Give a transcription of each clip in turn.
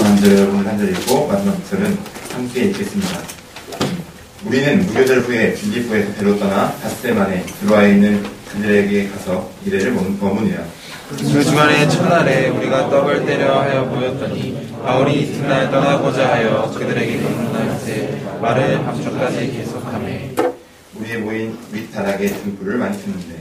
먼저 여러분을 한절이고 마지막 절은 함께 읽겠습니다. 우리는 무교절 후에 빌립보에서 배로 떠나 닷새 만에 드로아에 있는 그들에게 가서 이래를 머무니라. 그 주말의 첫날에 우리가 떡을 떼려 하여 모였더니 바울이 이튿날 떠나고자 하여 그들에게 강론할세 말을 밤중까지 계속하매 우리의 모인 윗다락에 등불을 많이 켰는데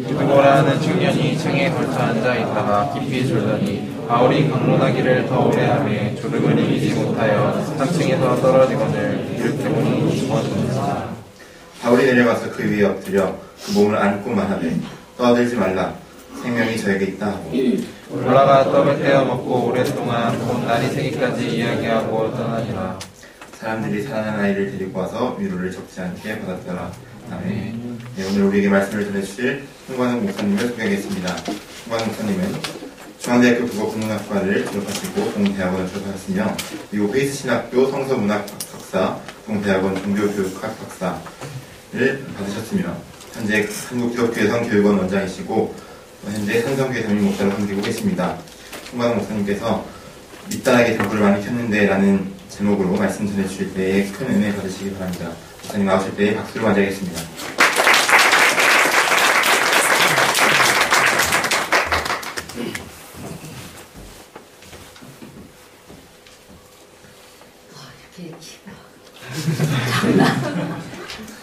누구라 하는 청년이 창에 걸쳐 앉아 있다가 깊이 졸더니 바울이 강론하기를 더 오래 하매 졸음을 이기지 못하여 3층에서 떨어지거늘 이렇게보니 죽었습니다. 바울이 내려가서 그 위에 엎드려 그 몸을 안고만 하되 떠들지 말라 생명이 저에게 있다 하고 올라가 떡을 떼어 먹고 오랫동안 곧 날이 새기까지 이야기하고 떠나니라. 사람들이 살아난 아이를 데리고 와서 위로를 적지 않게 받았더라. 아멘. 네, 오늘 우리에게 말씀을 전해주실 홍관웅 목사님을 소개하겠습니다. 홍관웅 목사님은 중앙대학교 국어국문학과를 졸업하시고 동대학원을 졸업하셨으며 미국 페이스 신학교 성서문학 석사, 동대학원 종교교육학 박사를 받으셨으며 현재 한국기독교 여성교육원 원장이시고 현재 산성교회 담임 목사로 섬기고 계십니다. 홍관웅 목사님께서 밑단하게 등불을 많이 켰는데 라는 제목으로 말씀 전해주실 때에 큰 은혜 받으시기 바랍니다. 목사님 나오실 때에 박수를 맞이하겠습니다. 이렇게 장난.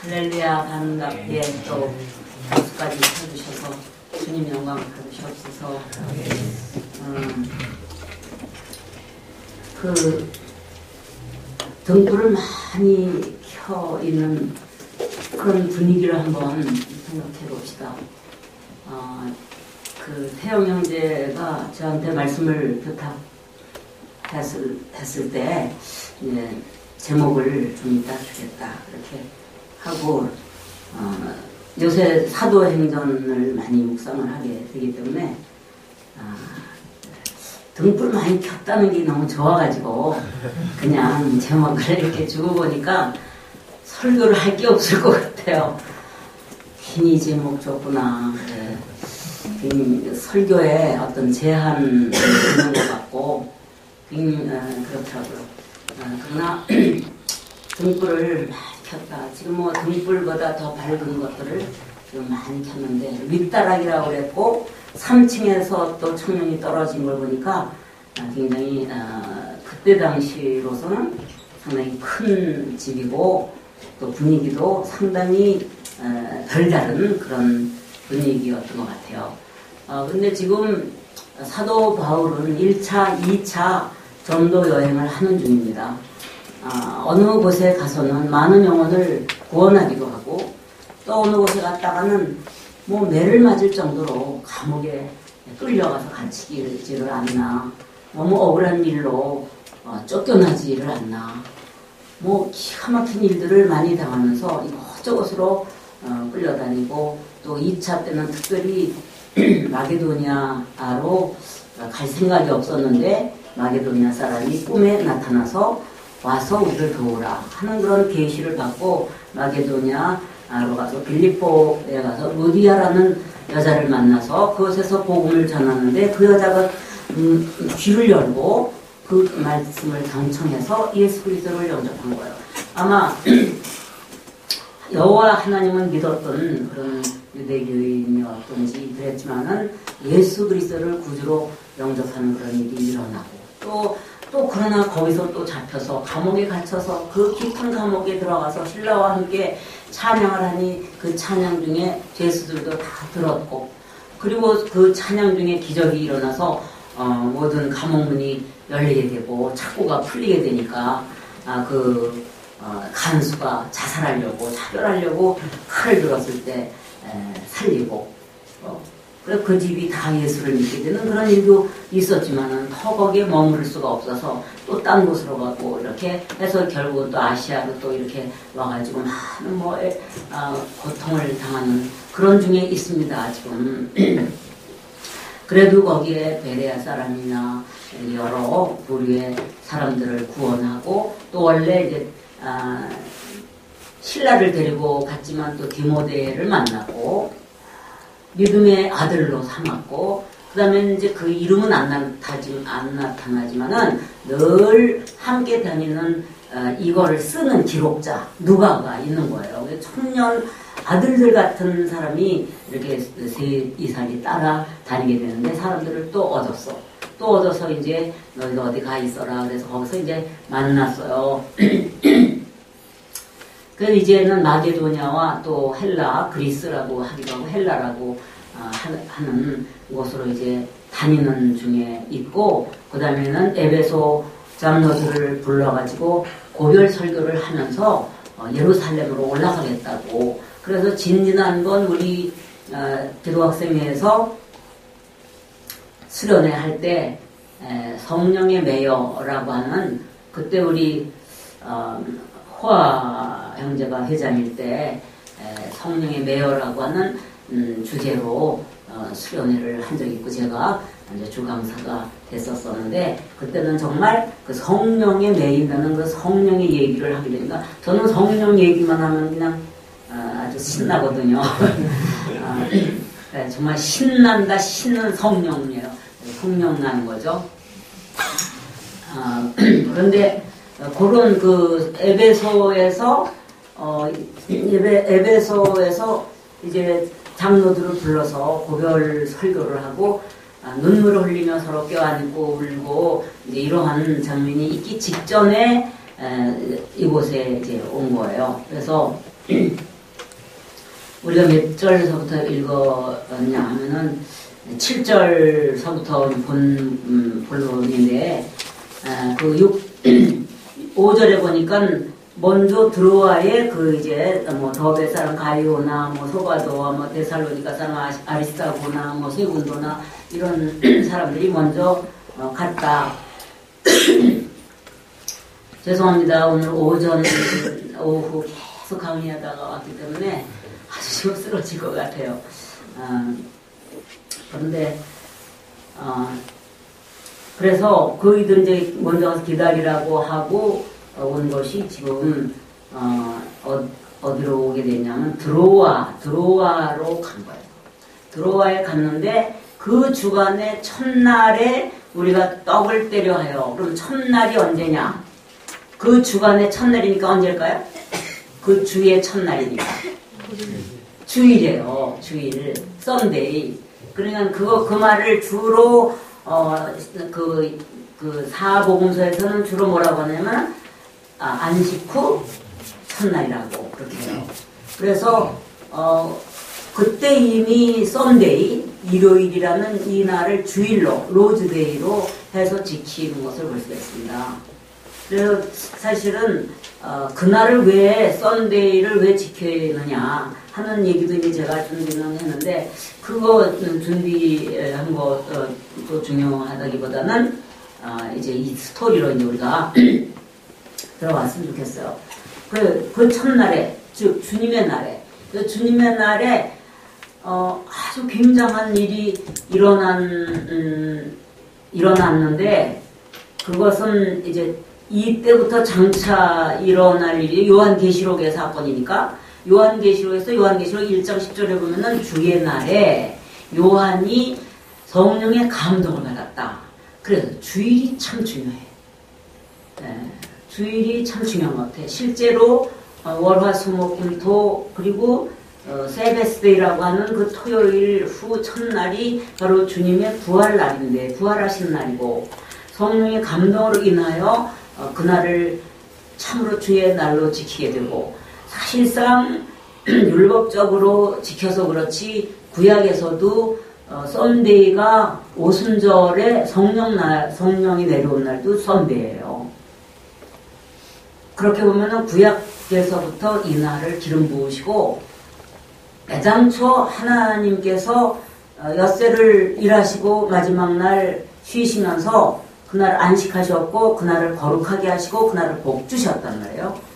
할렐루야 반갑게 또 박수까지 쳐주셔서 주님 영광 받으시옵소서. 그 등불을 많이 켜 있는 그런 분위기를 한번 생각해 봅시다. 그 태영 형제가 저한테 말씀을 부탁했을 때 이제 제목을 좀 이따 주겠다 이렇게 하고 요새 사도행전을 많이 묵상을 하게 되기 때문에 등불 많이 켰다는 게 너무 좋아가지고 그냥 제목을 이렇게 주고 보니까 설교를 할 게 없을 것 같아요. 괜히 제목 줬구나. 설교에 어떤 제한이 있는 것 같고 그렇더라고요. 그러나 등불을 많이 켰다. 지금 뭐 등불보다 더 밝은 것들을 좀 많이 켰는데 윗다락이라고 그랬고 3층에서 또 청년이 떨어진 걸 보니까 굉장히 그때 당시로서는 상당히 큰 집이고 또 분위기도 상당히 별다른 그런 분위기였던 것 같아요. 근데 지금 사도 바울은 1차, 2차 전도 여행을 하는 중입니다. 어느 곳에 가서는 많은 영혼을 구원하기도 하고 또 어느 곳에 갔다가는 뭐 매를 맞을 정도로 감옥에 끌려가서 갇히지를 않나, 너무 억울한 일로 쫓겨나지를 않나, 뭐 기가 막힌 일들을 많이 당하면서 이것저것으로 끌려다니고 또 2차 때는 특별히 마게도니아로 갈 생각이 없었는데 마게도니아 사람이 꿈에 나타나서 와서 우리를 도우라 하는 그런 계시를 받고 마게도니아로 가서 빌립보에 가서 루디아라는 여자를 만나서 그곳에서 복음을 전하는데 그 여자가 귀를 열고 그 말씀을 경청해서 예수 그리스도를 영접한 거예요. 아마 여호와 하나님은 믿었던 그런 유대교인이었던지 그랬지만은 예수 그리스도를 구주로 영접하는 그런 일이 일어나고 또 그러나 거기서 또 잡혀서 감옥에 갇혀서 그 깊은 감옥에 들어가서 신라와 함께 찬양을 하니 그 찬양 중에 죄수들도 다 들었고 그리고 그 찬양 중에 기적이 일어나서 모든 감옥문이 열리게 되고 착고가 풀리게 되니까 간수가 자살하려고 차별하려고 칼을 들었을 때 살리고 그래서 그 집이 다 예수를 믿게 되는 그런 일도 있었지만은 거기에 머무를 수가 없어서 또 딴 곳으로 가고 이렇게 해서 결국은 또 아시아로 또 이렇게 와가지고 많은 고통을 당하는 그런 중에 있습니다 지금. 그래도 거기에 베레아 사람이나 여러 부류의 사람들을 구원하고 또 원래 이제 신라를 데리고 갔지만 또 디모데를 만났고 믿음의 아들로 삼았고 다음에 이제 그 이름은 안 나타나지만은 늘 함께 다니는 이거를 쓰는 기록자 누가가 있는 거예요. 청년 아들들 같은 사람이 이렇게 세 이상이 따라 다니게 되는데 사람들을 또 얻었어. 또 얻어서 이제 너희가 어디 가 있어라. 그래서 거기서 이제 만났어요. 그래서 이제는 마게도냐와 또 헬라, 그리스라고 하기도 하고 헬라라고 하는 곳으로 이제 다니는 중에 있고, 그 다음에는 에베소 장로들을 불러가지고 고별 설교를 하면서 예루살렘으로 올라가겠다고. 그래서 지난번 우리 기도학생회에서 수련회 할 때 성령의 매여라고 하는, 그때 우리 호아 형제가 회장일 때 성령의 매여라고 하는 주제로 수련회를 한 적이 있고, 제가 이제 주강사가 됐었었는데, 그때는 정말 그 성령에 매인다는 그 성령의 얘기를 하게 되니까, 저는 성령 얘기만 하면 그냥 아주 신나거든요. 정말 신난다, 신은 성령이에요. 성령 나는 거죠. 그런데 그런 그 에베소에서 이제 장로들을 불러서 고별 설교를 하고 눈물을 흘리며 서로 껴안고 울고 이제 이러한 장면이 있기 직전에 이곳에 이제 온 거예요. 그래서 우리가 몇 절서부터 읽었냐 하면은 7절서부터 본론인데, 그 5절에 보니까 먼저 드로아의 그 이제 뭐 더베 사람 가이오나 뭐 소바도와 뭐 데살로니가 사람 아리스타고나 뭐 세군도나 이런 사람들이 먼저 갔다. 죄송합니다. 오늘 오후 계속 강의하다가 왔기 때문에 아주 좀 쓰러질 것 같아요. 그런데 그래서 그이들 이제 먼저 가서 기다리라고 하고 온 것이 지금 어디로 오게 됐냐면 드로아로 간 거예요. 드로아에 갔는데 그 주간의 첫날에 우리가 떡을 때려 해요. 그럼 첫날이 언제냐? 그 주간의 첫날이니까 언제일까요? 그 주의 첫날이니까 주일이에요. 주일, 썬데이. 그러니까 그 말을 주로 그 사복음서에서는 주로 뭐라고 하냐면 안식 후 첫날이라고 그렇게 해요. 그래서 그때 이미 썬데이, 일요일이라는 이 날을 주일로, 로즈데이로 해서 지키는 것을 볼 수가 있습니다. 그래서 사실은 그날을 왜, 썬데이를 왜 지켜야 하는 얘기도 이제 제가 준비는 했는데, 그거 준비한 것도 중요하다기보다는 이제 이 스토리로 이제 우리가 들어왔으면 좋겠어요. 그 첫날에, 즉 주님의 날에, 주님의 날에 아주 굉장한 일이 일어났는데, 그것은 이제 이때부터 장차 일어날 일이 요한계시록의 사건이니까, 요한계시록에서 요한계시록 1장 10절에 보면은 주의 날에 요한이 성령의 감동을 받았다. 그래서 주일이 참 중요해. 주일이 참 중요한 것 같아. 실제로 월화수목금토 그리고 세베스데이라고 하는 그 토요일 후 첫날이 바로 주님의 부활날인데, 부활하신 날이고, 성령의 감동으로 인하여 그날을 참으로 주의 날로 지키게 되고, 사실상 율법적으로 지켜서 그렇지 구약에서도 썬데이가 오순절에 성령이 내려온 날도 썬데이예요. 그렇게 보면은 구약에서부터 이 날을 기름 부으시고, 애당초 하나님께서 엿새를 일하시고 마지막 날 쉬시면서 그날 안식하셨고, 그날을 거룩하게 하시고, 그날을 복 주셨단 말이에요.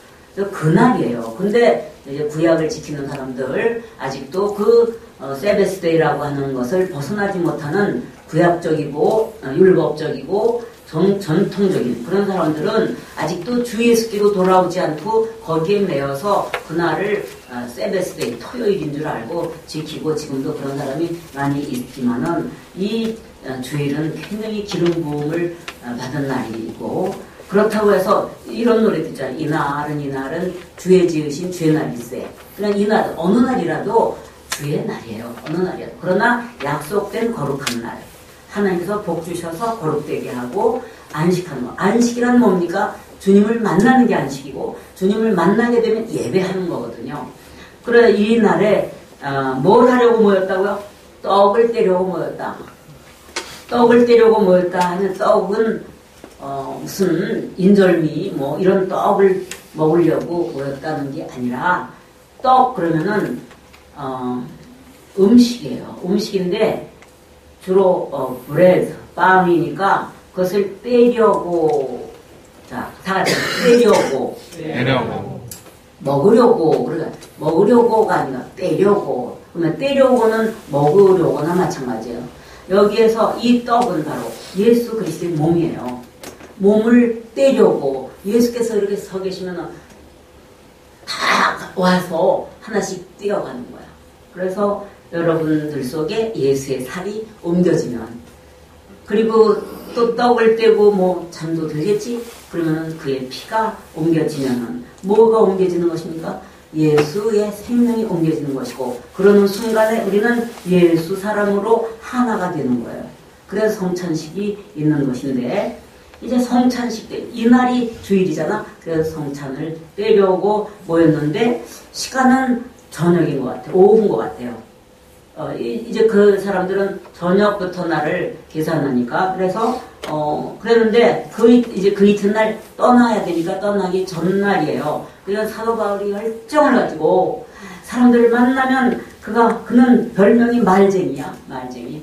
그날이에요. 근데 이제 구약을 지키는 사람들, 아직도 그 세베스데이라고 하는 것을 벗어나지 못하는 구약적이고 율법적이고 전통적인 그런 사람들은 아직도 주 예수께로 돌아오지 않고 거기에 매여서 그날을 세베스데이 토요일인 줄 알고 지키고, 지금도 그런 사람이 많이 있지만은 이 주일은 굉장히 기름 부음을 받은 날이고, 그렇다고 해서 이런 노래도 있잖아요. 이날은 주의 지으신 주의 날일세. 그냥 이날 어느 날이라도 주의 날이에요. 어느 날이라도. 그러나 약속된 거룩한 날, 하나님께서 복 주셔서 거룩되게 하고 안식하는 거. 안식이란 뭡니까? 주님을 만나는 게 안식이고, 주님을 만나게 되면 예배하는 거거든요. 그래 이 날에 뭘 하려고 모였다고요? 떡을 떼려고 모였다. 떡을 떼려고 모였다 하는 떡은 무슨 인절미 뭐 이런 떡을 먹으려고 모였다는 게 아니라, 떡 그러면은 음식이에요. 음식인데 주로 브레드, 빵이니까 그것을 떼려고, 자, 다 같이 떼려고, 먹으려고, 그러니까 먹으려고가 아니라 떼려고. 그러면 떼려고는 먹으려고나 마찬가지예요. 여기에서 이 떡은 바로 예수 그리스도의 몸이에요. 몸을 떼려고 예수께서 이렇게 서 계시면 다 와서 하나씩 떼어가는 거야. 그래서 여러분들 속에 예수의 살이 옮겨지면, 그리고 또 떡을 떼고 뭐 잠도 들겠지? 그러면 그의 피가 옮겨지면은 뭐가 옮겨지는 것입니까? 예수의 생명이 옮겨지는 것이고, 그러는 순간에 우리는 예수 사람으로 하나가 되는 거예요. 그래서 성찬식이 있는 것인데, 이제 성찬식 때 이날이 주일이잖아. 그래서 성찬을 떼려고 모였는데 시간은 저녁인 것 같아요. 오후인 것 같아요. 이제 그 사람들은 저녁부터 날을 계산하니까, 그래서 그랬는데 이제 그 이튿날 떠나야 되니까 떠나기 전날이에요. 그래서 사도 바울이 열정을 가지고 사람들을 만나면 그는 별명이 말쟁이야. 말쟁이.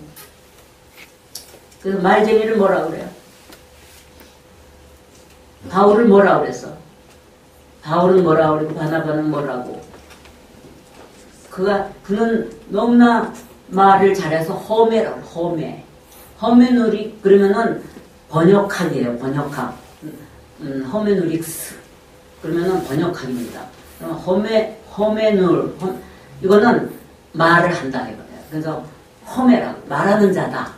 그래서 말쟁이를 뭐라 그래요? 바울을 뭐라 그랬어? 바울은 뭐라 그러고 바나바는 뭐라고? 그는 너무나 말을 잘해서 허메라고, 허메. 허메누릭, 그러면은 번역학이에요, 번역학. 허메누릭스. 그러면은 번역학입니다. 허메눌, 이거는 말을 한다, 이거예요. 그래서 허메라고, 말하는 자다,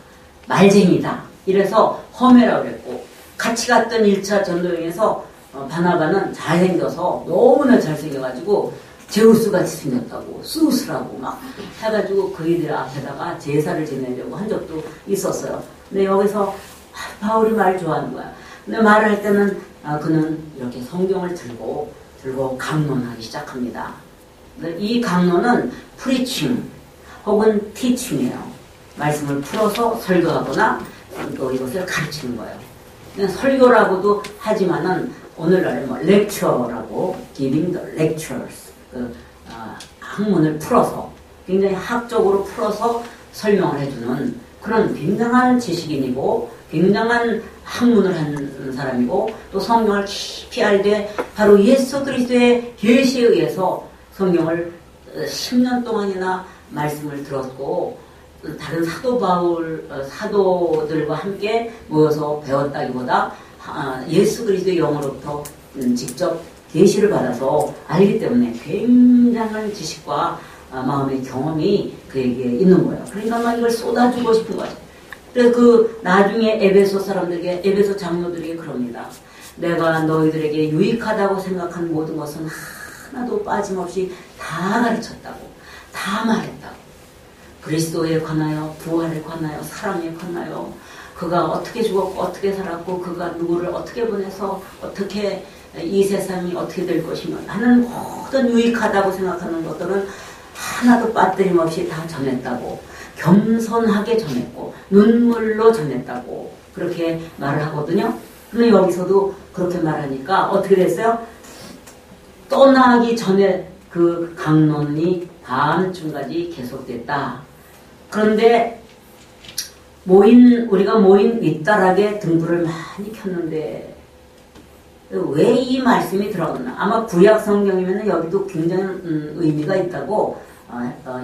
말쟁이다. 이래서 허메라고 그랬고, 같이 갔던 1차 전도여행에서 바나바는 잘생겨서, 너무나 잘생겨가지고 제우스같이 생겼다고, 수스라고 막 해가지고 그이들 앞에다가 제사를 지내려고 한 적도 있었어요. 근데 여기서 바울이 말 좋아하는 거야. 근데 말을 할 때는 그는 이렇게 성경을 들고 강론하기 시작합니다. 근데 이 강론은 프리칭 혹은 티칭이에요. 말씀을 풀어서 설교하거나 또 이것을 가르치는 거예요. 설교라고도 하지만은 오늘날에 뭐 lecture라고, giving the lectures, 학문을 풀어서 굉장히 학적으로 풀어서 설명을 해주는 그런 굉장한 지식인이고 굉장한 학문을 한 사람이고, 또 성경을 깊이 알되 바로 예수 그리스도의 계시에 의해서 성경을 10년 동안이나 말씀을 들었고, 다른 사도들과 함께 모여서 배웠다기보다 예수 그리스도의 영으로부터 직접 계시를 받아서 알기 때문에 굉장한 지식과 마음의 경험이 그에게 있는 거예요. 그러니까 막 이걸 쏟아주고 싶은 거예요. 그래서 나중에 에베소 사람들에게, 에베소 장로들에게 그럽니다. 내가 너희들에게 유익하다고 생각한 모든 것은 하나도 빠짐없이 다 가르쳤다고, 다 말했다고. 그리스도에 관하여, 부활에 관하여, 사랑에 관하여, 그가 어떻게 죽었고 어떻게 살았고 그가 누구를 어떻게 보내서 어떻게 이 세상이 어떻게 될 것인가 하는 모든 유익하다고 생각하는 것들은 하나도 빠뜨림없이 다 전했다고, 겸손하게 전했고 눈물로 전했다고 그렇게 말을 하거든요. 근데 여기서도 그렇게 말하니까 어떻게 됐어요? 떠나기 전에 그 강론이 밤중까지 계속됐다. 그런데 우리가 모인 윗다락에 등불을 많이 켰는데 왜 이 말씀이 들어갔나? 아마 구약 성경이면 여기도 굉장히 의미가 있다고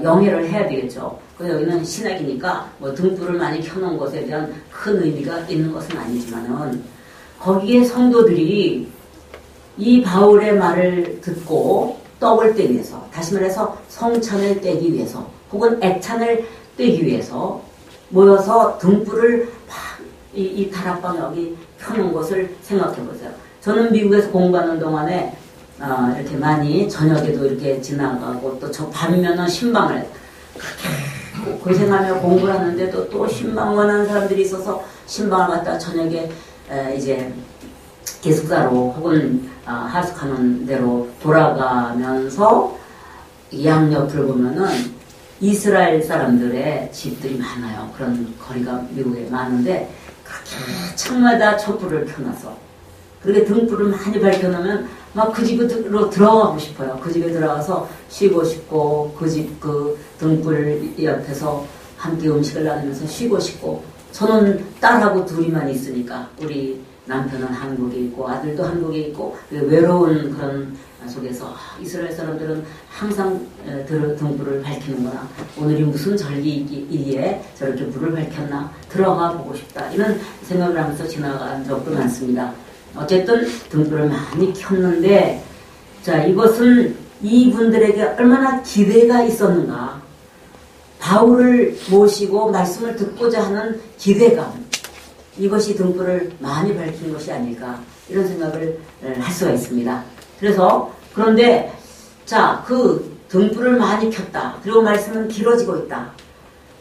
영해를 해야 되겠죠. 여기는 신약이니까 뭐 등불을 많이 켜놓은 것에 대한 큰 의미가 있는 것은 아니지만은, 거기에 성도들이 이 바울의 말을 듣고 떡을 떼기 위해서, 다시 말해서 성찬을 떼기 위해서 혹은 액찬을 떼기 위해서 모여서 등불을 막 이 다락방 여기 켜놓은 것을 생각해 보세요. 저는 미국에서 공부하는 동안에 이렇게 많이 저녁에도 이렇게 지나가고 또 저 밤이면은 신방을 그렇게 고생하며 공부를 하는데도 또 신방 원하는 사람들이 있어서 신방을 갔다가 저녁에 이제 기숙사로 혹은 하숙하는 데로 돌아가면서 양옆을 보면은 이스라엘 사람들의 집들이 많아요. 그런 거리가 미국에 많은데 그렇게 창마다 촛불을 켜놔서 그렇게 등불을 많이 밝혀놓으면 막 그 집으로 들어가고 싶어요. 그 집에 들어가서 쉬고 싶고 그 집 그 등불 옆에서 함께 음식을 나누면서 쉬고 싶고 저는 딸하고 둘이만 있으니까 우리 남편은 한국에 있고 아들도 한국에 있고 외로운 그런 속에서 이스라엘 사람들은 항상 등불을 밝히는구나. 오늘이 무슨 절기이기에 저렇게 불을 밝혔나 들어가 보고 싶다. 이런 생각을 하면서 지나간 적도 많습니다. 어쨌든 등불을 많이 켰는데 자 이것은 이분들에게 얼마나 기대가 있었는가. 바울을 모시고 말씀을 듣고자 하는 기대감. 이것이 등불을 많이 밝히는 것이 아닐까 이런 생각을 할 수가 있습니다. 그래서 그런데 자 그 등불을 많이 켰다. 그리고 말씀은 길어지고 있다.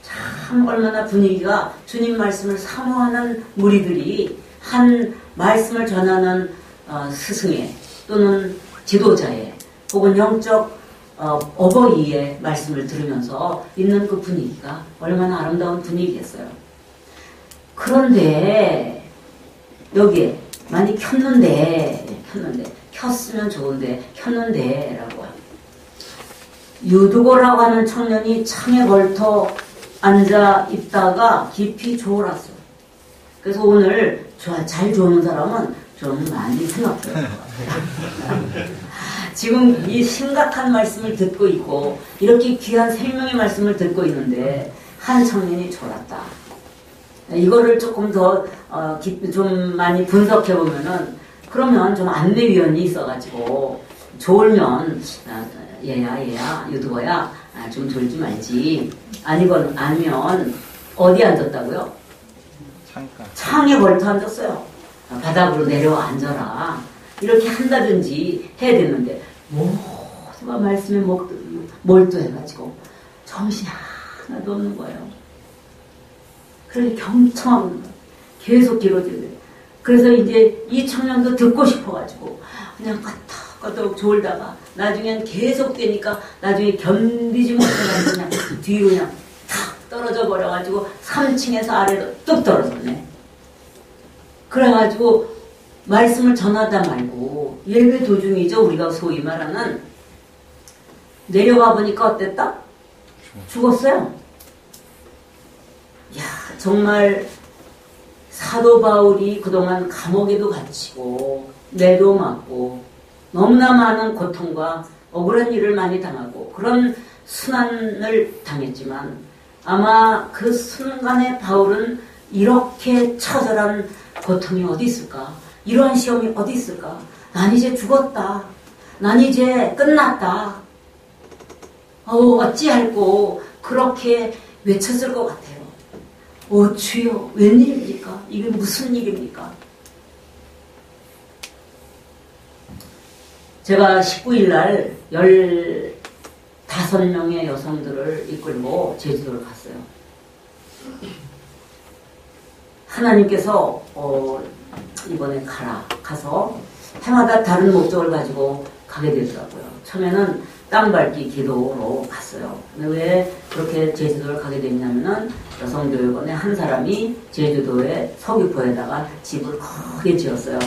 참 얼마나 분위기가 주님 말씀을 사모하는 무리들이 한 말씀을 전하는 스승의 또는 지도자의 혹은 영적 어버이의 말씀을 들으면서 있는 그 분위기가 얼마나 아름다운 분위기겠어요. 그런데 여기에 많이 켰는데 켰으면 좋은데 켰는데 라고 유두고라고 하는 청년이 창에 걸터 앉아 있다가 깊이 졸았어요. 그래서 오늘 잘 조는 사람은 좀 많이 생각해요. 지금 이 심각한 말씀을 듣고 있고 이렇게 귀한 생명의 말씀을 듣고 있는데 한 청년이 졸았다. 이거를 조금 더 좀 많이 분석해 보면은 그러면 좀 안내위원이 있어가지고 졸면 얘야 유두거야 좀 졸지 말지 아니면 어디 앉았다고요? 창에 걸터 앉았어요. 바닥으로 내려 앉아라. 이렇게 한다든지 해야 되는데 모두가 말씀에 몰두해가지고 정신이 하나도 없는 거예요. 그렇게 경청하는 거예요. 계속 길어지는데 그래서 이제 이 청년도 듣고 싶어가지고 그냥 까딱까딱 졸다가 나중엔 계속 되니까 나중에 견디지 못해가지고 그냥 뒤로 그냥 탁 떨어져 버려가지고 3층에서 아래로 뚝 떨어졌네. 그래가지고 말씀을 전하다 말고 예배 도중이죠. 우리가 소위 말하는 내려가 보니까 어땠다? 죽었어요. 야 정말 사도 바울이 그동안 감옥에도 갇히고 매도 맞고 너무나 많은 고통과 억울한 일을 많이 당하고 그런 순환을 당했지만 아마 그 순간에 바울은 이렇게 처절한 고통이 어디 있을까? 이러한 시험이 어디 있을까? 난 이제 죽었다. 난 이제 끝났다. 어찌할꼬 그렇게 외쳤을 것 같아요. 주여 웬일입니까? 이게 무슨 일입니까? 제가 19일 날 15명의 여성들을 이끌고 제주도를 갔어요. 하나님께서 이번에 가서 해마다 다른 목적을 가지고 가게 되더라고요. 처음에는 땅밟기 기도로 갔어요. 근데 왜 그렇게 제주도를 가게 됐냐면은 여성교육원의 한 사람이 제주도의 서귀포에다가 집을 크게 지었어요.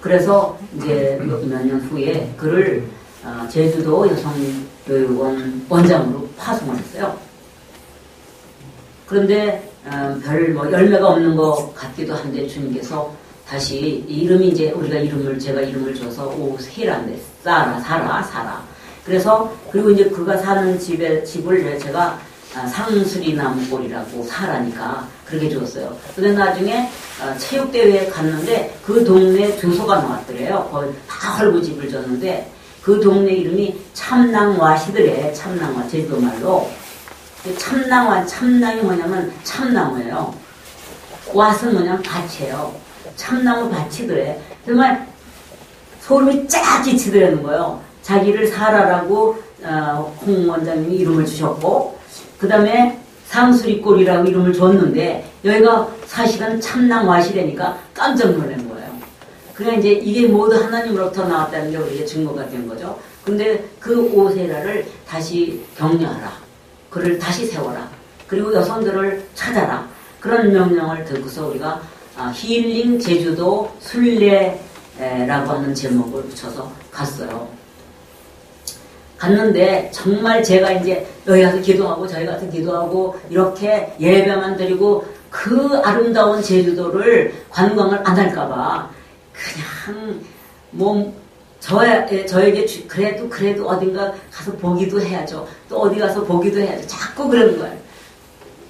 그래서 이제 몇 년 후에 그를 제주도 여성교육원 원장으로 파송을 했어요. 그런데 별 열매가 없는 것 같기도 한데 주님께서 다시 이름이 이제 제가 이름을 줘서 오히라인데 사라. 그래서 그리고 이제 그가 사는 집을 제가 상수리 나무골이라고 사라니까 그렇게 줬어요. 근데 나중에 체육대회에 갔는데 그 동네 주소가 나왔더래요. 거의 다 헐부집을 줬는데 그 동네 이름이 참낭와시더래. 참낭와 제주도 말로. 참나무, 참나무 뭐냐면 참나무예요. 왓은 뭐냐면 밭이에요. 참나무 밭이더래. 정말 소름이 쫙 끼치더라는 거예요. 자기를 살아라고 홍 원장님이 이름을 주셨고, 그 다음에 상수리꼴이라고 이름을 줬는데, 여기가 사실은 참나무밭이라니까 깜짝 놀란 거예요. 그러니까 이제 이게 모두 하나님으로부터 나왔다는 게 우리에게 증거가 된 거죠. 근데 그 오세라를 다시 격려하라. 그를 다시 세워라. 그리고 여성들을 찾아라. 그런 명령을 듣고서 우리가 힐링 제주도 순례라고 하는 제목을 붙여서 갔어요. 갔는데 정말 제가 이제 여기 가서 기도하고 저희 가서 기도하고 이렇게 예배만 드리고 그 아름다운 제주도를 관광을 안 할까봐 그냥 뭐 저에게 그래도 어딘가 가서 보기도 해야죠. 또 어디 가서 보기도 해야죠. 자꾸 그러는 거예요.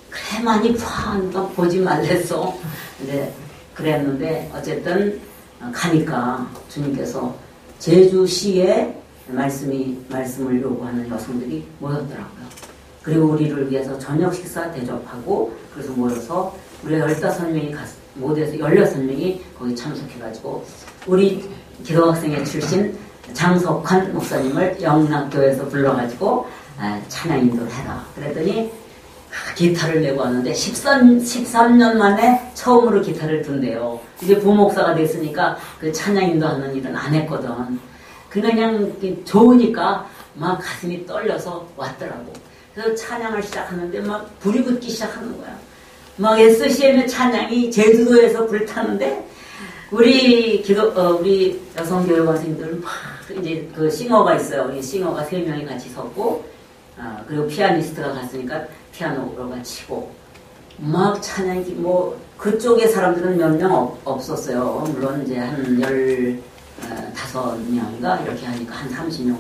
그래 많이 푸하니까 보지 말랬어. 이제 그랬는데 어쨌든 가니까 주님께서 제주시에 말씀을 요구하는 여성들이 모였더라고요. 그리고 우리를 위해서 저녁 식사 대접하고 그래서 모여서 우리가 15명이 모두에서 16명이 거기 참석해가지고 우리 기도학생회 출신 장석환 목사님을 영락교에서 불러가지고 찬양 인도를 해라. 그랬더니 기타를 메고 왔는데 13년 만에 처음으로 기타를 든대요. 이제 부목사가 됐으니까 그 찬양 인도하는 일은 안 했거든. 그냥 좋으니까 막 가슴이 떨려서 왔더라고. 그래서 찬양을 시작하는데 막 불이 붙기 시작하는 거야. 막 SCM의 찬양이 제주도에서 불타는데 우리 여성 교육원생들은 막 이제 그 싱어가 있어요. 이 싱어가 3명이 같이 섰고 그리고 피아니스트가 갔으니까 피아노가 치고 막 찬양이 뭐 그쪽의 사람들은 몇 명 없었어요. 물론 이제 한 15명인가 이렇게 하니까 한 30명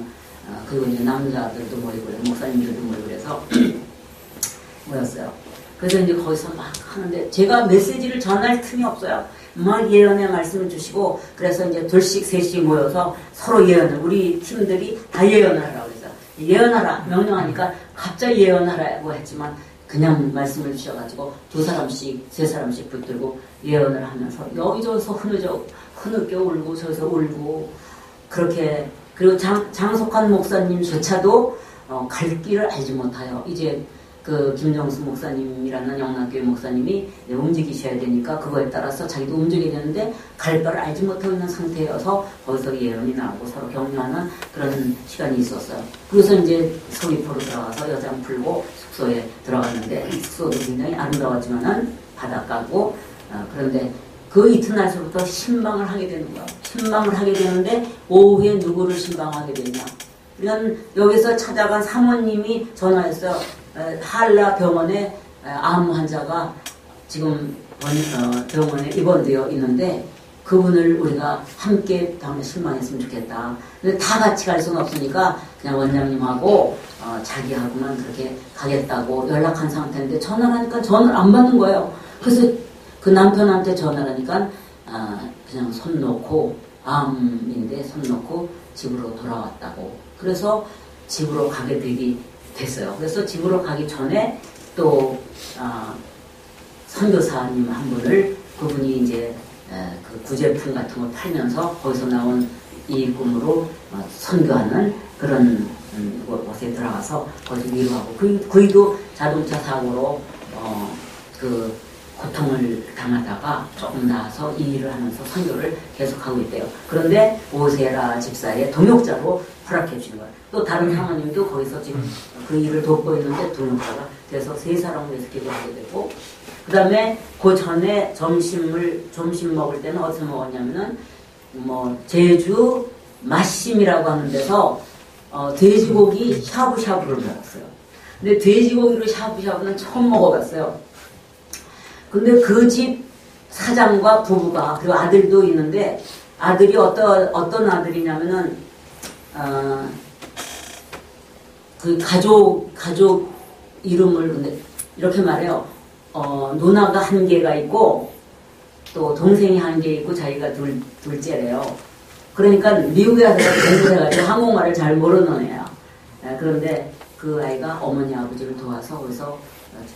그리고 이제 남자들도 모이고 목사님들도 모이고 그래서 모였어요. 그래서 이제 거기서 막 하는데 제가 메시지를 전할 틈이 없어요. 막 예언의 말씀을 주시고 그래서 이제 둘씩 셋씩 모여서 서로 예언을 우리 팀들이 다 예언을 하라고 해서 예언하라 명령하니까 갑자기 예언하라고 했지만 그냥 말씀을 주셔가지고 2사람씩 3사람씩 붙들고 예언을 하면서 여기저기서 흐느껴 울고 저기서 울고 그렇게 그리고 장석환 목사님조차도 갈 길을 알지 못하여 이제 그 김정수 목사님이라는 영락교회 목사님이 움직이셔야 되니까 그거에 따라서 자기도 움직여야 되는데 갈 바를 알지 못하고 있는 상태여서 거기서 예언이 나오고 서로 격려하는 그런 시간이 있었어요. 그래서 이제 서귀포로 들어가서 여장 풀고 숙소에 들어갔는데 숙소도 굉장히 아름다웠지만은 바닷가고 그런데 그 이튿날서부터 신방을 하게 되는 거예요. 신방을 하게 되는데 오후에 누구를 신방하게 되냐. 그러니까 여기서 찾아간 사모님이 전화했어요. 한라 병원에 암 환자가 지금 병원에 입원되어 있는데 그분을 우리가 함께 다음에 신방했으면 좋겠다. 근데 다 같이 갈 수는 없으니까 그냥 원장님하고 자기하고만 그렇게 가겠다고 연락한 상태인데 전화를 하니까 전화를 안 받는 거예요. 그래서 그 남편한테 전화를 하니까 그냥 손 놓고 암인데 손 놓고 집으로 돌아왔다고. 그래서 집으로 가게 됐어요. 그래서 집으로 가기 전에 또 선교사님 한 분을 그분이 이제 그 구제품 같은 걸 팔면서 거기서 나온 이익금으로 선교하는 그런 곳에 들어가서 거기서 위로하고 그이도 자동차 사고로 그 고통을 당하다가 조금 나아서 이 일을 하면서 선교를 계속하고 있대요. 그런데 오세라 집사의 동역자로 허락해 주는 거예요. 또 다른 사모님도 거기서 지금 그 일을 돕고 있는데 동역자가 돼서 3사람을 위해서 기도하게 되고 그 다음에 그 전에 점심 먹을 때는 어디서 먹었냐면은 뭐 제주 맛심이라고 하는 데서 돼지고기 샤브샤브를 먹었어요. 근데 돼지고기로 샤브샤브는 처음 먹어봤어요. 근데 그 집 사장과 부부가 그리고 아들도 있는데 아들이 어떤 아들이냐면은 그 가족 이름을 근데 이렇게 말해요. 누나가 한 개가 있고 또 동생이 한 개 있고 자기가 둘째래요. 그러니까 미국에 가서 공부해가지고 한국말을 잘 모르는 애야. 그런데 그 아이가 어머니 아버지를 도와서 거기서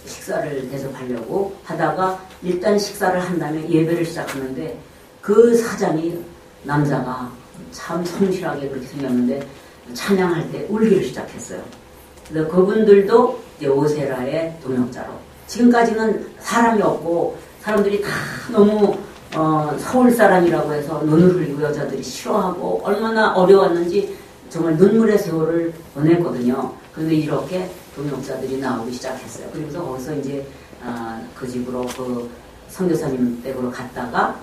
식사를 대접하려고 하다가 일단 식사를 한 다음에 예배를 시작하는데 그 사장이 남자가 참 성실하게 그렇게 생겼는데 찬양할 때 울기를 시작했어요. 그래서 그분들도 이제 오세라의 동역자로 지금까지는 사람이 없고 사람들이 다 너무 서울 사람이라고 해서 눈을 흘리고 여자들이 싫어하고 얼마나 어려웠는지 정말 눈물의 세월을 보냈거든요. 그런데 이렇게 동역자들이 나오기 시작했어요. 그러면서 거기서 이제 그 집으로 그 선교사님 댁으로 갔다가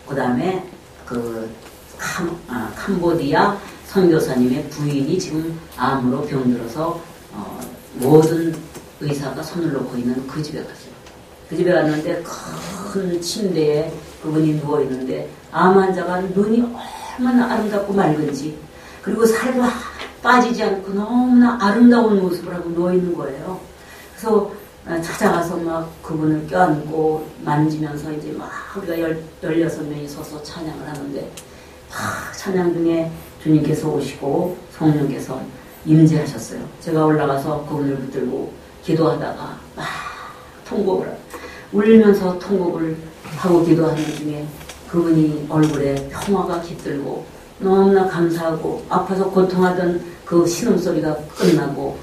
그 다음에 그 캄보디아 선교사님의 부인이 지금 암으로 병들어서 모든 의사가 손을 놓고 있는 그 집에 갔어요. 그 집에 갔는데 큰 침대에 그분이 누워있는데 암 환자가 눈이 얼마나 아름답고 맑은지 그리고 살도 빠지지 않고 너무나 아름다운 모습을 하고 누워있는 거예요. 그래서 찾아가서 막 그분을 껴안고 만지면서 이제 막 우리가 16명이 서서 찬양을 하는데 찬양 중에 주님께서 오시고 성령께서 임재하셨어요. 제가 올라가서 그분을 붙들고 기도하다가 막 통곡을 울면서 통곡을 하고 기도하는 중에 그분이 얼굴에 평화가 깃들고 너무나 감사하고 아파서 고통하던 그 신음소리가 끝나고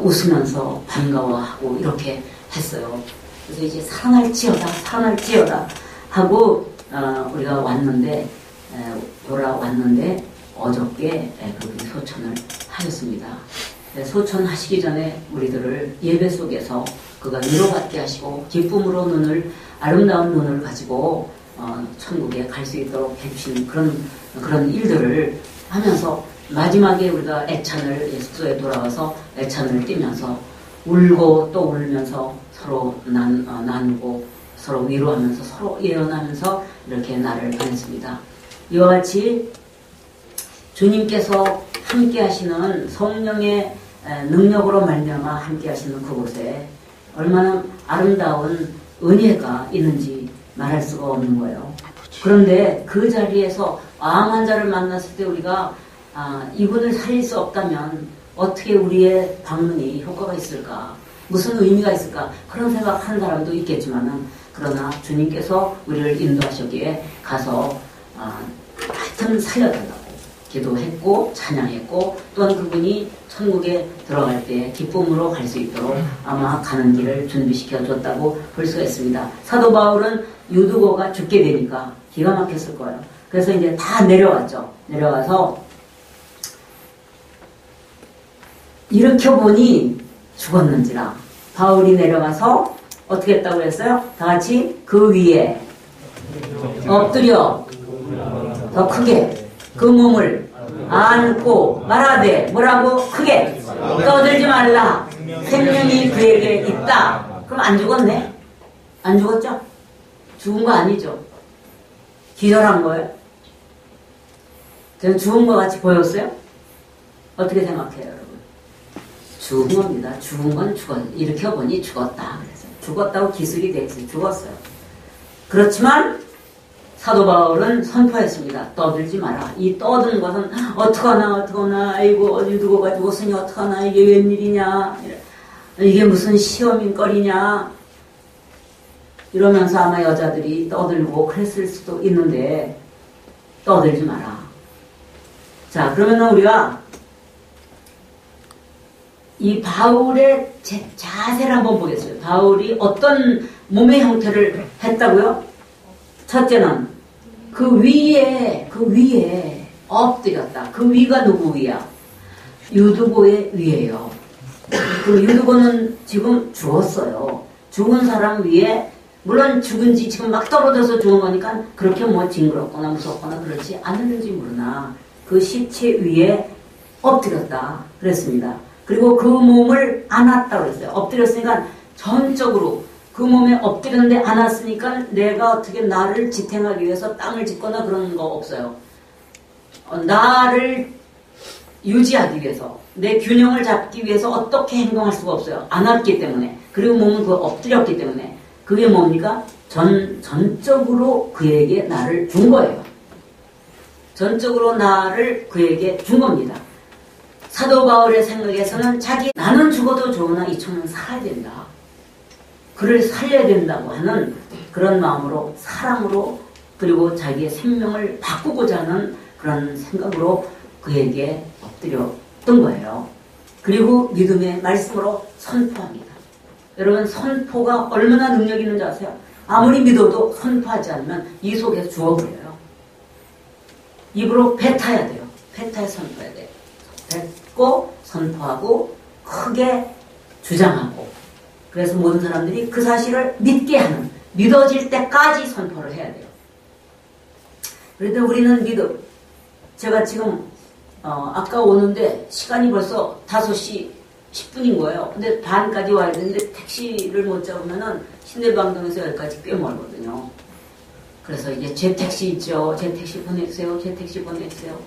웃으면서 반가워하고 이렇게 했어요. 그래서 이제 사랑할지어다 하고 우리가 왔는데 돌아왔는데 어저께 그분이 소천을 하셨습니다. 소천하시기 전에 우리들을 예배 속에서 그가 위로받게 하시고 기쁨으로 아름다운 눈을 가지고 천국에 갈 수 있도록 해주신 그런 일들을 하면서 마지막에 우리가 애찬을 숙소에 돌아와서 애찬을 띄면서 울고 또 울면서 서로 나누고 서로 위로하면서 서로 예언하면서 이렇게 날을 보냈습니다. 이와 같이 주님께서 함께 하시는 성령의 능력으로 말미암아 함께 하시는 그곳에 얼마나 아름다운 은혜가 있는지 말할 수가 없는 거예요. 그런데 그 자리에서 암 환자를 만났을 때 우리가 이분을 살릴 수 없다면 어떻게 우리의 방문이 효과가 있을까? 무슨 의미가 있을까? 그런 생각하는 사람도 있겠지만은 그러나 주님께서 우리를 인도하셨기에 가서 하여튼 살려달라고 기도했고 찬양했고 또한 그분이 천국에 들어갈 때 기쁨으로 갈 수 있도록 아마 가는 길을 준비시켜 줬다고 볼 수가 있습니다. 사도 바울은 유두고가 죽게 되니까 기가 막혔을 거예요. 그래서 이제 다 내려왔죠. 내려와서 일으켜보니 죽었는지라. 바울이 내려가서 어떻게 했다고 했어요? 다 같이 그 위에 엎드려 더 크게 그 몸을 안고 말하되 뭐라고 크게 떠들지 말라. 생명이 그에게 있다. 그럼 안 죽었네? 안 죽었죠? 죽은 거 아니죠? 기절한 거예요? 저는 죽은 거 같이 보였어요? 어떻게 생각해요, 여러분? 죽은 겁니다. 죽은 건 일으켜보니 죽었다. 그래서 죽었다고 기술이 됐어요. 죽었어요. 그렇지만 사도 바울은 선포했습니다. 떠들지 마라. 이 떠드는 것은 어떡하나 아이고 유두고가 죽었으니 어떡하나 이게 웬일이냐 이게 무슨 시험인거리냐 이러면서 아마 여자들이 떠들고 그랬을 수도 있는데 떠들지 마라. 자, 그러면 우리가 이 바울의 자세를 한번 보겠어요. 바울이 어떤 몸의 형태를 했다고요? 첫째는 그 위에 엎드렸다. 그 위가 누구 위야? 유두고의 위예요. 그 유두고는 지금 죽었어요. 죽은 사람 위에 물론 죽은지 지금 막 떨어져서 죽은 거니까 그렇게 뭐 징그럽거나 무섭거나 그렇지 않을지 모르나 그 시체 위에 엎드렸다 그랬습니다. 그리고 그 몸을 안았다고 그랬어요. 엎드렸으니까 전적으로 그 몸에 엎드렸는데 안았으니까 내가 어떻게 나를 지탱하기 위해서 땅을 짚거나 그런 거 없어요. 나를 유지하기 위해서 내 균형을 잡기 위해서 어떻게 행동할 수가 없어요. 안았기 때문에. 그리고 몸은 그 엎드렸기 때문에. 그게 뭡니까? 전적으로 그에게 나를 준 거예요. 전적으로 나를 그에게 준 겁니다. 사도 바울의 생각에서는 나는 죽어도 좋으나 이 총은 살아야 된다. 그를 살려야 된다고 하는 그런 마음으로, 사랑으로, 그리고 자기의 생명을 바꾸고자 하는 그런 생각으로 그에게 엎드렸던 거예요. 그리고 믿음의 말씀으로 선포합니다. 여러분, 선포가 얼마나 능력 있는지 아세요? 아무리 믿어도 선포하지 않으면 이 속에서 죽어버려요. 입으로 뱉어야 돼요. 뱉어야 선포해야 돼요. 뱉고 선포하고 크게 주장하고, 그래서 모든 사람들이 그 사실을 믿게 하는, 믿어질 때까지 선포를 해야 돼요. 그런데 우리는 믿음, 제가 지금 아까 오는데 시간이 벌써 5시 10분인 거예요. 근데 반까지 와야 되는데 택시를 못 잡으면은 신대방동에서 여기까지 꽤 멀거든요. 그래서 이제 제 택시 있죠. 제 택시 보내주세요. 제 택시 보내주세요.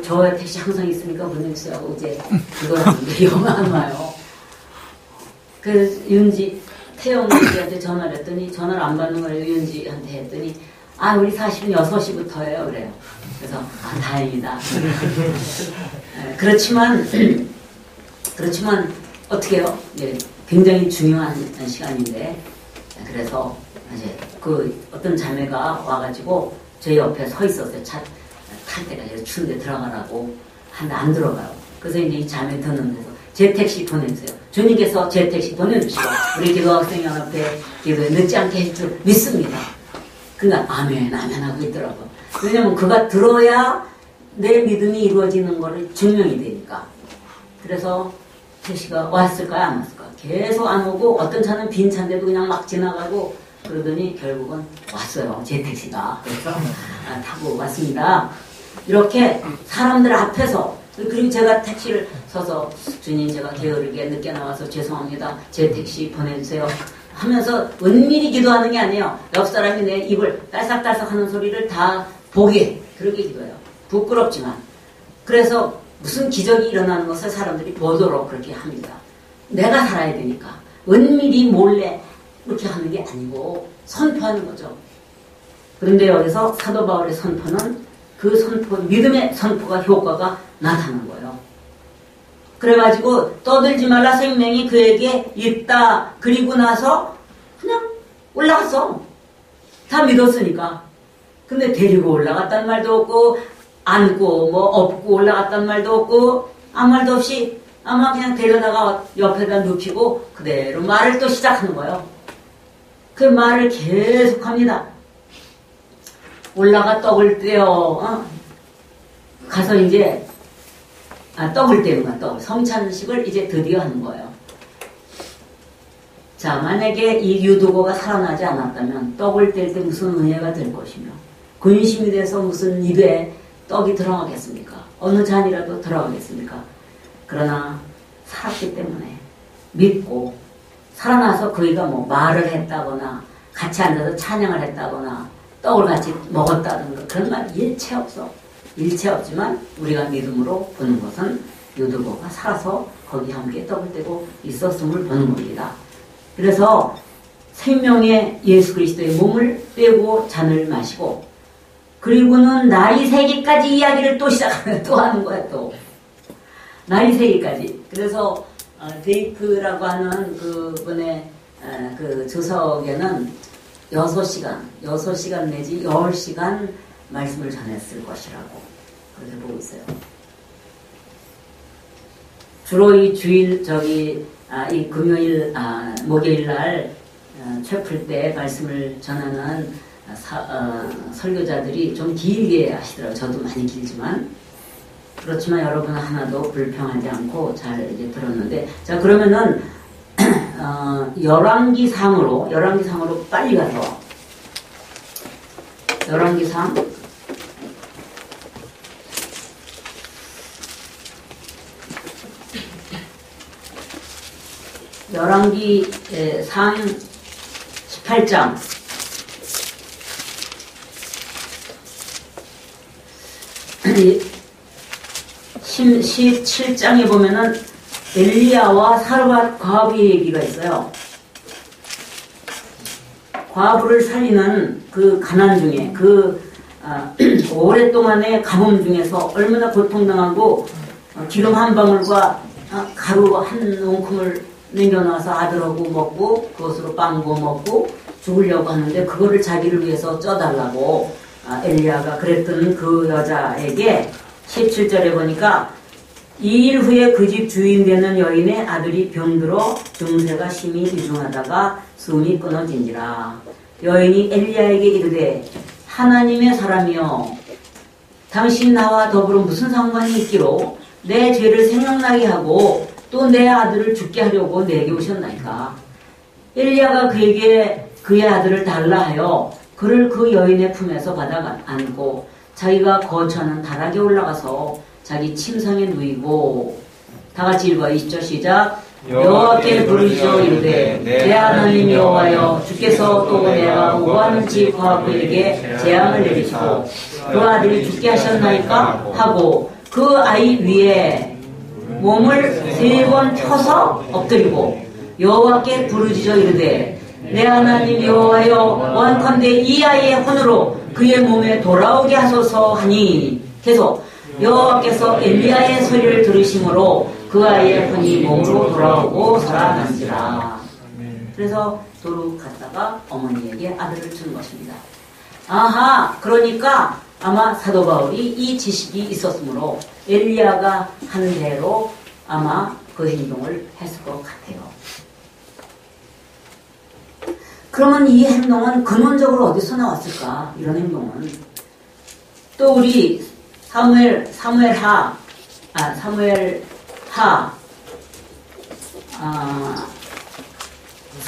저의 택시 항상 있으니까 보내주세요. 이제 그걸 하는데 영 안 와요. 그래서 태영 윤지한테 전화를 했더니, 전화를 안 받는 거예요. 윤지한테 했더니, 우리 40은 6시부터예요. 그래요. 그래서, 다행이다. 그렇지만, 어떻게 해요? 예, 굉장히 중요한 시간인데, 그래서, 이제, 어떤 자매가 와가지고, 제 옆에 서 있었어요. 차 탈 때가 추운데 들어가라고. 하는데 안 들어가요. 그래서 이제 이 자매 듣는 데서, 제 택시 보내주세요. 주님께서 제 택시 보내주시고, 우리 기도학생연합회 기도에 늦지 않게 해줄 줄 믿습니다. 그러니까, 아멘 하고 있더라고요. 왜냐면 그가 들어야 내 믿음이 이루어지는 거를 증명이 되니까. 그래서 택시가 왔을까요? 안 왔을까요? 계속 안 오고, 어떤 차는 빈 차인데도 그냥 막 지나가고, 그러더니 결국은 왔어요. 제 택시가. 그래서 타고 왔습니다. 이렇게 사람들 앞에서, 그리고 제가 택시를 서서, 주님 제가 게으르게 늦게 나와서 죄송합니다. 제 택시 보내주세요. 하면서 은밀히 기도하는 게 아니에요. 옆 사람이 내 입을 딸싹딸싹 하는 소리를 다 보게, 그렇게 기도해요. 부끄럽지만. 그래서 무슨 기적이 일어나는 것을 사람들이 보도록 그렇게 합니다. 내가 살아야 되니까. 은밀히 몰래 그렇게 하는 게 아니고 선포하는 거죠. 그런데 여기서 사도 바울의 선포는 그 선포, 믿음의 선포가 효과가 나타난 거예요. 그래가지고 떠들지 말라, 생명이 그에게 있다. 그리고 나서 그냥 올라갔어. 다 믿었으니까. 근데 데리고 올라갔단 말도 없고, 안고 업고 올라갔단 말도 없고, 아무 말도 없이 아마 그냥 데려다가 옆에다 눕히고 그대로 말을 또 시작하는 거예요. 그 말을 계속합니다. 올라가 떡을 떼어, 가서 이제 떡을 떼는 거야. 떡. 성찬식을 이제 드디어 하는 거예요. 자, 만약에 이 유두고가 살아나지 않았다면 떡을 뗄 때 무슨 은혜가 될 것이며, 근심이 돼서 무슨 입에 떡이 들어가겠습니까? 어느 잔이라도 들어가겠습니까? 그러나 살았기 때문에 믿고, 살아나서 그이가 말을 했다거나 같이 앉아서 찬양을 했다거나 떡을 같이 먹었다든가 그런 말 일체 없어. 일체 없지만 우리가 믿음으로 보는 것은 유두고가 살아서 거기 함께 떡을 떼고 있었음을 보는 겁니다. 그래서 생명의 예수 그리스도의 몸을 떼고 잔을 마시고, 그리고는 나이 세기까지 이야기를 또 시작하는, 또 하는 거야. 또 나이 세기까지. 그래서 데이크라고 하는 그분의 그 주석에는 6시간 내지 10시간 말씀을 전했을 것이라고 그렇게 보고 있어요. 주로 이 주일, 이 금요일, 목요일 날 채플 때 말씀을 전하는 설교자들이 좀 길게 하시더라고요. 저도 많이 길지만. 그렇지만 여러분 하나도 불평하지 않고 잘 이제 들었는데, 자, 그러면은 열왕기상으로 빨리 가서, 열왕기상 18장 17장에 보면은 엘리야와 사르밧 과부의 얘기가 있어요. 과부를 살리는 그 가난 중에, 오랫동안의 가뭄 중에서 얼마나 고통당하고 기름 한 방울과 가루 한 움큼을 남겨놔서 아들하고 먹고 그것으로 빵 구워 먹고 죽으려고 하는데 그거를 자기를 위해서 쪄달라고 엘리야가 그랬던 그 여자에게 17절에 보니까 2일 후에 그 집 주인 되는 여인의 아들이 병들어 증세가 심히 위중하다가 숨이 끊어진지라. 여인이 엘리야에게 이르되 하나님의 사람이여 당신 나와 더불어 무슨 상관이 있기로 내 죄를 생각나게 하고 또 내 아들을 죽게 하려고 내게 오셨나이까. 엘리야가 그에게 그의 아들을 달라 하여 그를 그 여인의 품에서 받아 안고 자기가 거처하는 다락에 올라가서 자기 침상에 누이고 다 같이 읽어 20절 시작. 여호와께 부르시오 이르되 내 하나님 여호와여 주께서 또 내가 구하는 집 과부에게 재앙을 내리시고 그 아들이 죽게 하셨나이까 하고 그 아이 위에 몸을 3번 펴서 엎드리고 여호와께 부르짖어 이르되 내 하나님 여호와여 원컨대 이 아이의 혼으로 그의 몸에 돌아오게 하소서 하니 계속 여호와께서 엘리야의 소리를 들으심으로 그 아이의 혼이 몸으로 돌아오고 살아난지라. 그래서 도로 갔다가 어머니에게 아들을 준 것입니다. 아하, 그러니까 아마 사도 바울이 이 지식이 있었으므로 엘리야가 한 대로 아마 그 행동을 했을 것 같아요. 그러면 이 행동은 근원적으로 어디서 나왔을까? 이런 행동은 또 우리 사무엘하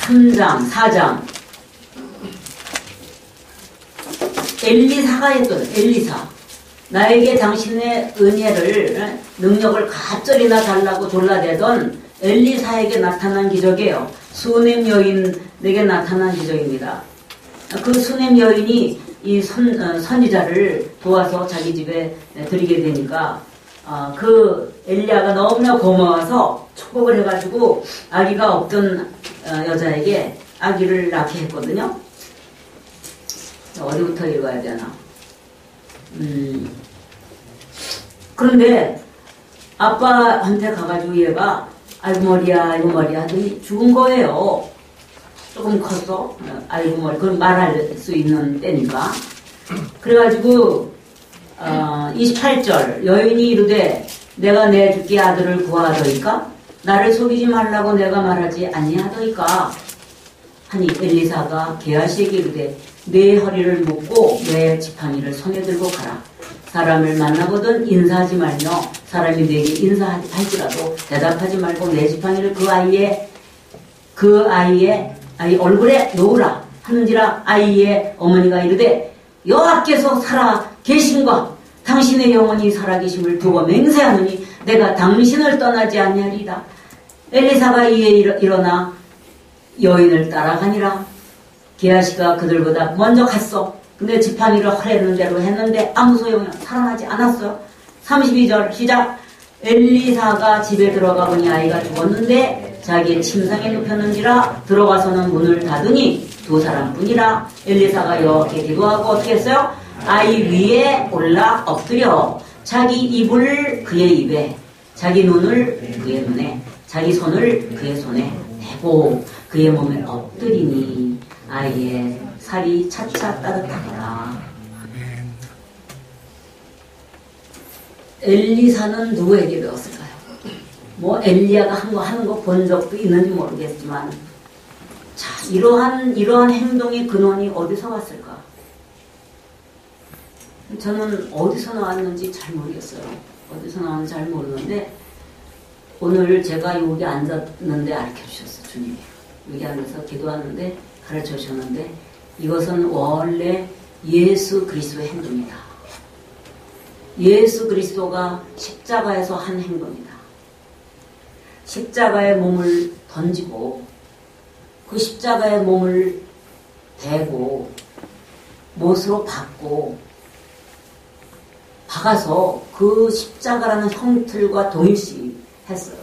3장 4장 엘리사가 했던 엘리사 나에게 당신의 은혜를 능력을 갑절이나 달라고 졸라대던 엘리사에게 나타난 기적이에요. 수넴 여인에게 나타난 기적입니다. 그 수넴 여인이 이 선지자를 도와서 자기 집에 들이게 되니까 그 엘리야가 너무나 고마워서 축복을 해가지고 아기가 없던 여자에게 아기를 낳게 했거든요. 어디부터 읽어야 되나? 그런데 아빠한테 가가지고 얘가 아이고 머리야 하더니 죽은 거예요. 조금 컸어. 아이고 머리. 그건 말할 수 있는 때니까. 그래가지고 28절 여인이 이르되 내가 내 주께 아들을 구하더이까 나를 속이지 말라고 내가 말하지 아니하더이까 하니 엘리사가 게하시에게 이르되 내 허리를 묶고 내 지팡이를 손에 들고 가라. 사람을 만나거든 인사하지 말며 사람이 내게 인사할지라도 대답하지 말고 내 지팡이를 그 아이의 얼굴에 놓으라 하는지라. 아이의 어머니가 이르되 여호와께서 살아 계신과 당신의 영혼이 살아 계심을 두고 맹세하노니 내가 당신을 떠나지 아니하리이다. 엘리사가 이에 일어나 여인을 따라가니라. 게하시가 그들보다 먼저 갔어. 근데 지팡이를 허리는 대로 했는데 아무 소용이 살아나지 않았어요. 32절 시작. 엘리사가 집에 들어가 보니 아이가 죽었는데 자기의 침상에 눕혔는지라. 들어가서는 문을 닫으니 두 사람뿐이라. 엘리사가 여호와께 기도하고 어떻게 했어요? 아이 위에 올라 엎드려 자기 입을 그의 입에 자기 눈을 그의 눈에 자기 손을 그의 손에 대고 그의 몸에 엎드리니 아이의 살이 차차 따뜻하더라. 엘리사는 누구에게 배웠을까요? 뭐 엘리야가 하는 거 본 적도 있는지 모르겠지만 자, 이러한 행동의 근원이 어디서 왔을까? 저는 어디서 나왔는지 잘 모르겠어요. 어디서 나왔는지 잘 모르는데 오늘 제가 여기 앉았는데 가르쳐주셨어요. 주님이 여기 앉아서 기도하는데 가르쳐주셨는데 이것은 원래 예수 그리스도의 행동이다. 예수 그리스도가 십자가에서 한 행동이다. 십자가에 몸을 던지고 그 십자가에 몸을 대고 못으로 박고 박아서 그 십자가라는 형틀과 동일시 했어요.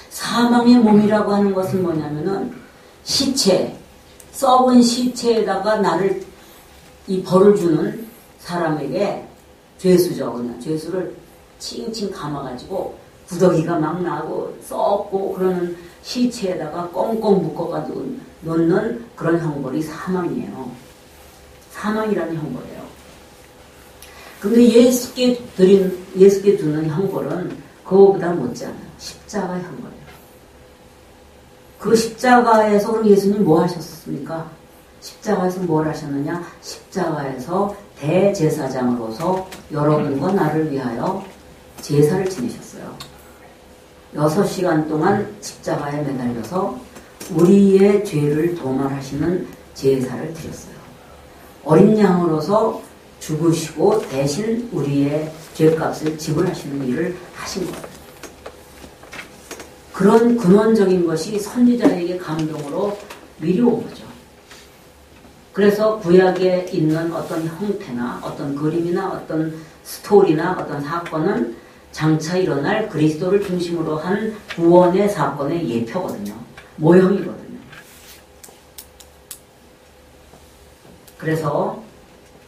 사망의 몸이라고 하는 것은 뭐냐면은 시체, 썩은 시체에다가 나를 이 벌을 주는 사람에게 죄수죠. 그냥 죄수를 칭칭 감아가지고 구더기가 막 나고 썩고 그러는 시체에다가 꽁꽁 묶어가지고 놓는 그런 형벌이 사망이에요. 사망이라는 형벌이에요. 근데 예수께 주는 형벌은 그거보다 못지않아요. 십자가 형벌이에요. 그 십자가에서 그럼 예수님 뭐 하셨습니까? 십자가에서 뭘 하셨느냐? 십자가에서 대제사장으로서 여러분과 나를 위하여 제사를 지내셨어요. 6시간 동안 십자가에 매달려서 우리의 죄를 도말하시는 제사를 드렸어요. 어린 양으로서 죽으시고 대신 우리의 죄값을 지불하시는 일을 하신 거예요. 그런 근원적인 것이 선지자에게 감동으로 미리 온 거죠. 그래서 구약에 있는 어떤 형태나 어떤 그림이나 어떤 스토리나 어떤 사건은 장차 일어날 그리스도를 중심으로 한 구원의 사건의 예표거든요. 모형이거든요. 그래서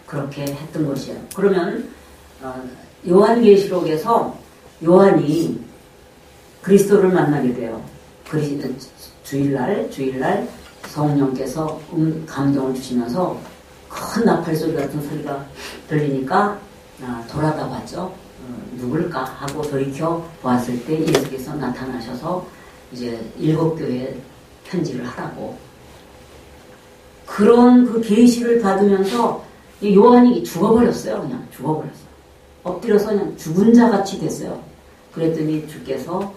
그렇게 했던 것이에요. 그러면 요한계시록에서 요한이 그리스도를 만나게 돼요. 주일날 성령께서 감동을 주시면서 큰 나팔소리 같은 소리가 들리니까 돌아다 봤죠. 누굴까 하고 돌이켜 보았을 때 예수께서 나타나셔서 이제 7교회에 편지를 하라고. 그런 그 계시를 받으면서 요한이 죽어버렸어요. 그냥 죽어버렸어요. 엎드려서 그냥 죽은 자 같이 됐어요. 그랬더니 주께서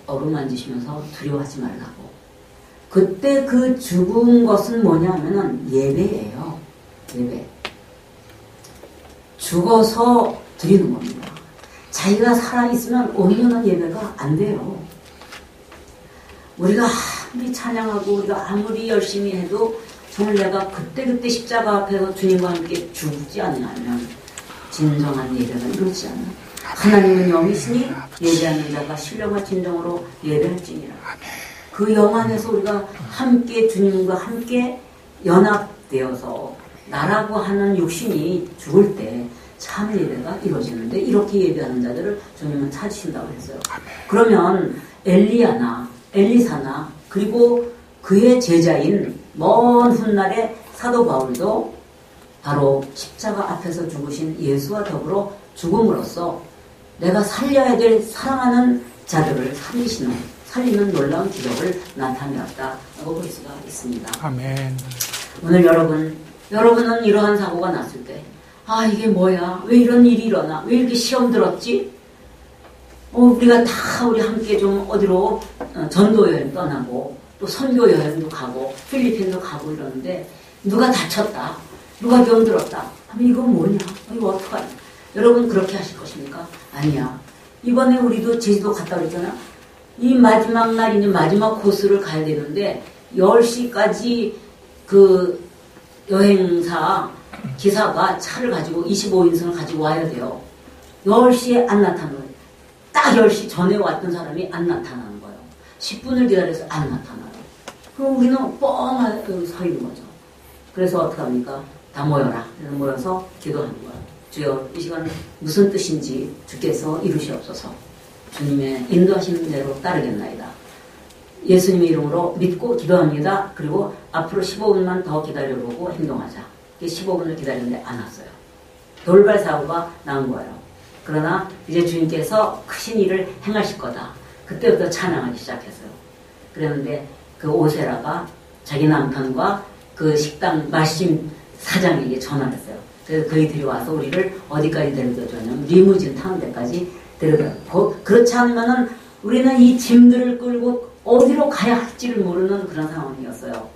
어루만지시면서 두려워하지 말라고. 그때 그 죽은 것은 뭐냐면은 예배예요. 예배. 죽어서 드리는 겁니다. 자기가 살아있으면 온전한 예배가 안 돼요. 우리가 아무리 찬양하고 우리가 아무리 열심히 해도 정말 내가 그때 십자가 앞에서 주님과 함께 죽지 않으면 진정한 예배가 이루어지지 않아요. 하나님은 영이시니 예배하는 자가 신령과 진정으로 예배할지니라. 그 영 안에서 우리가 함께 주님과 함께 연합되어서 나라고 하는 육신이 죽을 때 참 예배가 이루어지는데 이렇게 예배하는 자들을 주님은 찾으신다고 했어요. 그러면 엘리야나 엘리사나 그리고 그의 제자인 먼 훗날에 사도 바울도 바로 십자가 앞에서 죽으신 예수와 더불어 죽음으로써 내가 살려야 될 사랑하는 자들을 살리는 놀라운 기적을 나타내었다고 볼 수가 있습니다. 아멘. 오늘 여러분은 이러한 사고가 났을 때 이게 뭐야? 왜 이런 일이 일어나? 왜 이렇게 시험 들었지? 우리가 다 우리 함께 좀 어디로 전도 여행 떠나고 또 선교 여행도 가고 필리핀도 가고 이러는데 누가 다쳤다, 누가 병들었다 하면 이건 뭐냐? 이거 어떡하냐? 여러분 그렇게 하실 것입니까? 아니야. 이번에 우리도 제주도 갔다 그랬잖아. 이 마지막 날 이제 마지막 코스를 가야 되는데 10시까지 그 여행사 기사가 차를 가지고 25인승을 가지고 와야 돼요. 10시에 안 나타나는 거예요. 딱 10시 전에 왔던 사람이 안 나타나는 거예요. 10분을 기다려서 안 나타나요. 그럼 우리는 뻥하게 서 있는 거죠. 그래서 어떻게 합니까? 다 모여라. 그래서 모여서 기도하는 거예요. 주여, 이 시간 무슨 뜻인지 주께서 이루시옵소서. 주님의 인도하시는 대로 따르겠나이다. 예수님의 이름으로 믿고 기도합니다. 그리고 앞으로 15분만 더 기다려보고 행동하자. 15분을 기다렸는데 안 왔어요. 돌발 사고가 난 거예요. 그러나 이제 주님께서 크신 일을 행하실 거다. 그때부터 찬양하기 시작했어요. 그랬는데 그 오세라가 자기 남편과 그 식당 마심 사장에게 전화를 했어요. 그래서 그이들이 와서 우리를 어디까지 데려다 줬냐면 리무진 타는 데까지 데려다 줬고, 그렇지 않으면은 우리는 이 짐들을 끌고 어디로 가야 할지를 모르는 그런 상황이었어요.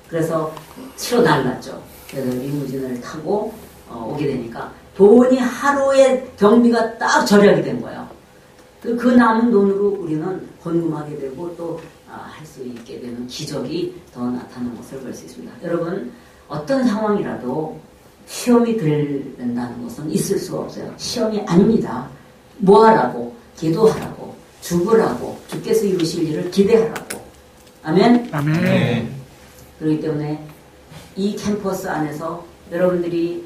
그래서 치러 날랐죠. 그래서 리무진을 타고 오게 되니까 돈이 하루에 경비가 딱 절약이 된 거예요. 그 남은 돈으로 우리는 헌금하게 되고 또 할 수 있게 되는 기적이 더 나타나는 것을 볼 수 있습니다. 여러분, 어떤 상황이라도 시험이 들는다는 것은 있을 수가 없어요. 시험이 아닙니다. 뭐 하라고? 기도하라고, 죽으라고, 주께서 이루실 일을 기대하라고. 아멘? 아멘. 그렇기 때문에 이 캠퍼스 안에서 여러분들이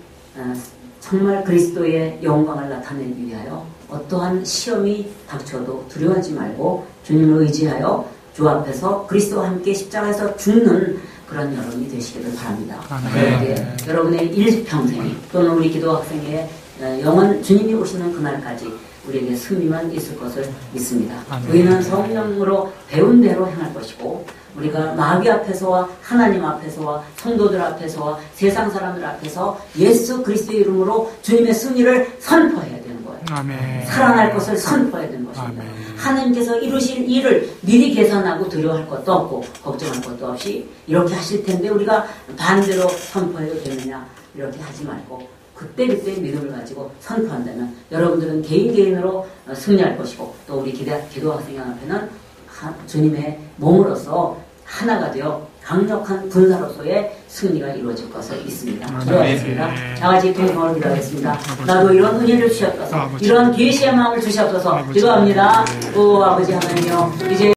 정말 그리스도의 영광을 나타내기 위하여 어떠한 시험이 닥쳐도 두려워하지 말고 주님을 의지하여 주 앞에서 그리스도와 함께 십자가에서 죽는 그런 여러분이 되시기를 바랍니다. 그런데 여러분의 일평생 또는 우리 기도 학생의 영원 주님이 오시는 그날까지 우리에게 승리만 있을 것을 믿습니다. 우리는 성령으로 배운 대로 행할 것이고 우리가 마귀 앞에서와 하나님 앞에서와 성도들 앞에서와 세상 사람들 앞에서 예수 그리스도의 이름으로 주님의 승리를 선포해야 되는 거예요. 아멘. 살아날 것을 선포해야 되는 것입니다. 아멘. 하나님께서 이루실 일을 미리 계산하고 두려워할 것도 없고 걱정할 것도 없이 이렇게 하실 텐데 우리가 반대로 선포해도 되느냐 이렇게 하지 말고 그때그때 믿음을 가지고 선포한다면 여러분들은 개인으로 승리할 것이고 또 우리 기도 학생 앞에는 주님의 몸으로서 하나가 되어 강력한 군사로서의 승리가 이루어질 것을 믿습니다. 기도하겠습니다. 다같이 동성으로 기도하겠습니다. 나도 이런 은혜를 주시옵소서, 이런 계시의 마음을 주시옵소서. 기도합니다. 오 아버지 하나님이여, 이제